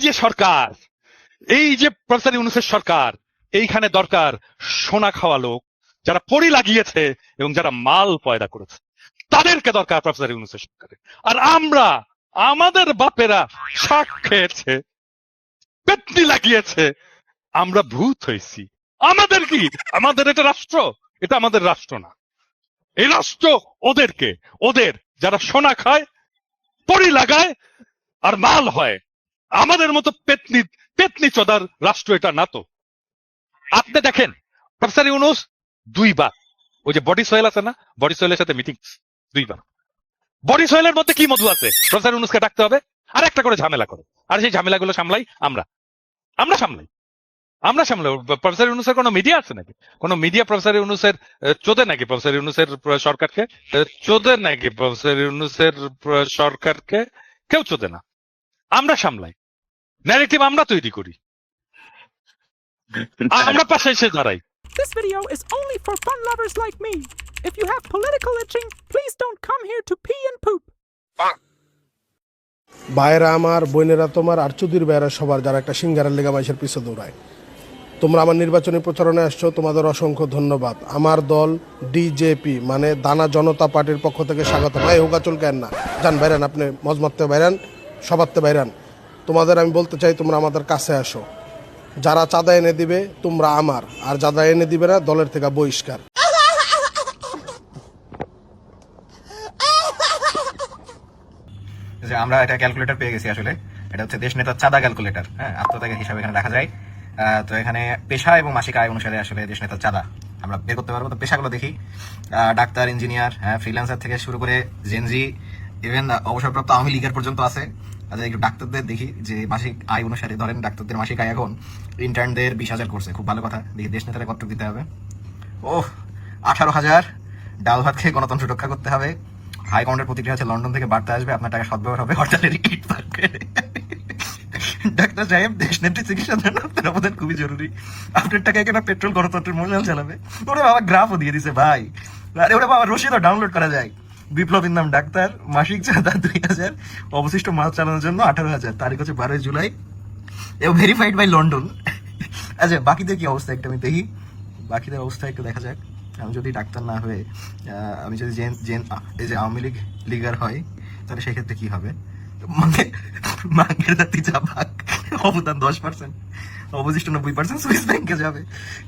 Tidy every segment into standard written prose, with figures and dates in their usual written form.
যে সরকার, এই যে প্রফেসর ইউনূসের সরকার, এইখানে দরকার সোনা খাওয়া লোক, যারা পরি লাগিয়েছে এবং যারা মাল পয়দা করেছে, তাদেরকে দরকার প্রফেসর ইউনূসের সরকারে। আর আমরা, আমাদের বাপেরা শাক খেয়েছে, পেতনি লাগিয়েছে, আমরা ভূত হয়েছি। আমাদের কি? আমাদের এটা রাষ্ট্র? এটা আমাদের রাষ্ট্র না। এই রাষ্ট্র ওদেরকে, ওদের যারা সোনা খায়, পরি লাগায় আর মাল হয়। আমাদের মতো পেতনি পেতনি চোদার রাষ্ট্র এটা না তো। আপনি দেখেন প্রফেসর ইউনূস দুইবার ওই যে বডি সোয়েল আছে না, বডি সোয়েলের সাথে মিটিং দুইবার। বডি সোয়েলের মধ্যে কি মধু আছে? প্রফেসর ইউনূসকে ডাকতে হবে আর একটা করে ঝামেলা করে, আর সেই ঝামেলাগুলো সামলাই আমরা সামলাই। প্রফেসর ইউনূসের কোনো মিডিয়া আছে নাকি? কোন মিডিয়া প্রফেসর ইউনূসের চোদে নাকি? প্রফেসর ইউনূসের সরকারকে চোদে নাকি? প্রফেসর ইউনূসের সরকারকে কেউ চোদে না। আমরা সামলাই, ন্যারেটিভ আমরা তৈরি করি, আমরা পাশে এসে দাঁড়াই। This video is only for fun lovers like me. If you have political itching, please don't come here to pee and poop. ভাইরা আমার, বোনেরা তোমার, আর চুদির ভাইরা সবার, যারা একটা সিঙ্গারের লেগা মাইসের পিছু দৌড়ায়, তোমরা আমার নির্বাচনী প্রচারণে আসছো, তোমাদের অসংখ্য ধন্যবাদ। আমার দল ডিজেপি মানে দানা জনতা পার্টির পক্ষ থেকে স্বাগত। ভাই হোকা চুলকেন না, যান বাইরান, আপনি মজমাতে বাইরান, সবাতে বাইরান। তোমাদের আমি বলতে চাই, তোমরা আমাদের কাছে আসো। যারা চাঁদা এনে দিবে তোমরা আমার, আর যারা এনে দিবে না দলের থেকে বহিষ্কার। যে আমরা এটা ক্যালকুলেটর পেয়ে গেছি, আসলে এটা হচ্ছে দেশ নেতার চাঁদা ক্যালকুলেটর। হ্যাঁ, আত্মত্যাগের হিসাবে এখানে দেখা যায়। তো এখানে পেশা এবং মাসিক আয় অনুসারে আসলে দেশ নেতার চাঁদা আমরা বের করতে পারবো। তো পেশাগুলো দেখি, ডাক্তার, ইঞ্জিনিয়ার, হ্যাঁ, ফ্রিল্যান্সার থেকে শুরু করে জেনজি, ইভেন অবসরপ্রাপ্ত আওয়ামী লীগের পর্যন্ত আছে। আচ্ছা, একটু ডাক্তারদের দেখি যে মাসিক আয় অনুসারে, ধরেন ডাক্তারদের মাসিক আয় এখন ইন্টার্নদের 20,000 করছে, খুব ভালো কথা। দেখি দেশ নেতারা কত দিতে হবে। 18,000। ডাল ভাত খেয়ে গণতন্ত্র রক্ষা করতে হবে। হাই কমান্ডের প্রতিক্রিয়া হচ্ছে লন্ডন থেকে বার্তা আসবে, আপনার টাকা সদ্ব্যবহার হবে, হরতালের ইট পার্কে। ডাক্তার সাহেব, দেশ নেত্রী চিকিৎসার জন্য আপনার অবদান খুবই জরুরি। আপনার টাকায় কেনা পেট্রোল গণতন্ত্রের মূল্যায়ন চালাবে। ওরে বাবা, গ্রাফও দিয়ে দিছে ভাই। আরে ওরে বাবা, রসিদও ডাউনলোড করা যায়। বিপ্লবীর নাম ডাক্তার, মাসিক চাঁদা 2,000, অবশিষ্ট মাস চালানোর জন্য 18,000, তারিখ হচ্ছে 12 জুলাই, এবং ভেরিফাইড বাই লন্ডন। আচ্ছা, বাকিদের কি অবস্থা একটু আমি দেখি, বাকিদের অবস্থা একটু দেখা যাক। আমি যদি ডাক্তার না হয়ে আমি যদি এই যে আওয়ামী লীগ লিগার হয়, তাহলে সেক্ষেত্রে কি হবে? মাঙ্গের জাতি যা ভাগ, অবদান 10%, অবশিষ্ট 90% সুইস ব্যাংকে যাবে।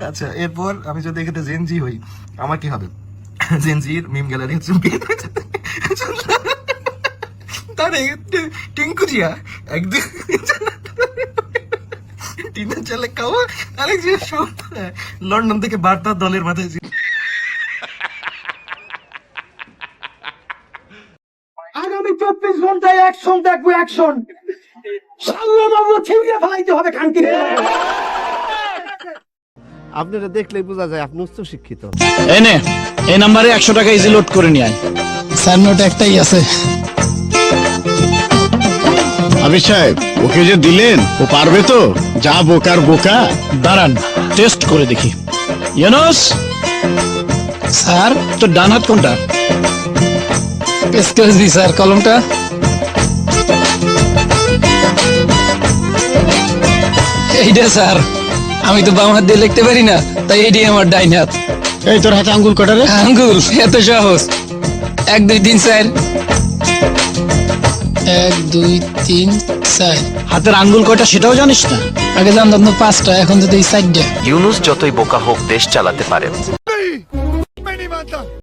আচ্ছা, এরপর আমি যদি এক্ষেত্রে জেনজি হই, আমার কি হবে? জেনজির মিম গ্যালারি হচ্ছে তার টিঙ্কুজিয়া একদিন টিনের চালে খাওয়া, আরেক যে লন্ডন থেকে বার্তা দলের মাথায়। আগামী 24 ঘন্টায় অ্যাকশন দেখবো, অ্যাকশন। সাল্লাল্লাহু ছিঁড়ে ফেলাইতে হবে কানকে। আপনারা দেখলেই বোঝা যায় আপনি উচ্চ শিক্ষিত। এনে এই নাম্বারে 100 টাকা ইজি লোড করে নিয়ে আয়। স্যার, নোট একটাই আছে। আবির সাহেব, ওকে যে দিলেন, ও পারবে তো? যা বোকার বোকা। দাঁড়ান, টেস্ট করে দেখি। ইউনুস স্যার, তো ডান হাত কোনটা? এক্সকিউজ মি স্যার, কলমটা? এইটা স্যার, আমি তো বাম হাত দিয়ে লিখতে পারি না, তাই এইটাই আমার ডাইন হাত। এই তোর হাতে আঙ্গুল কটা রে? আঙ্গুল এত সহজ? 1 2 3 4। 1 2 3 4। হাতের আঙ্গুল কয়টা সেটাও জানিস না? আগে জানতাম তো 5টা, এখন তো 4টা। ইউনুস যতই বোকা হোক দেশ চালাতে পারে।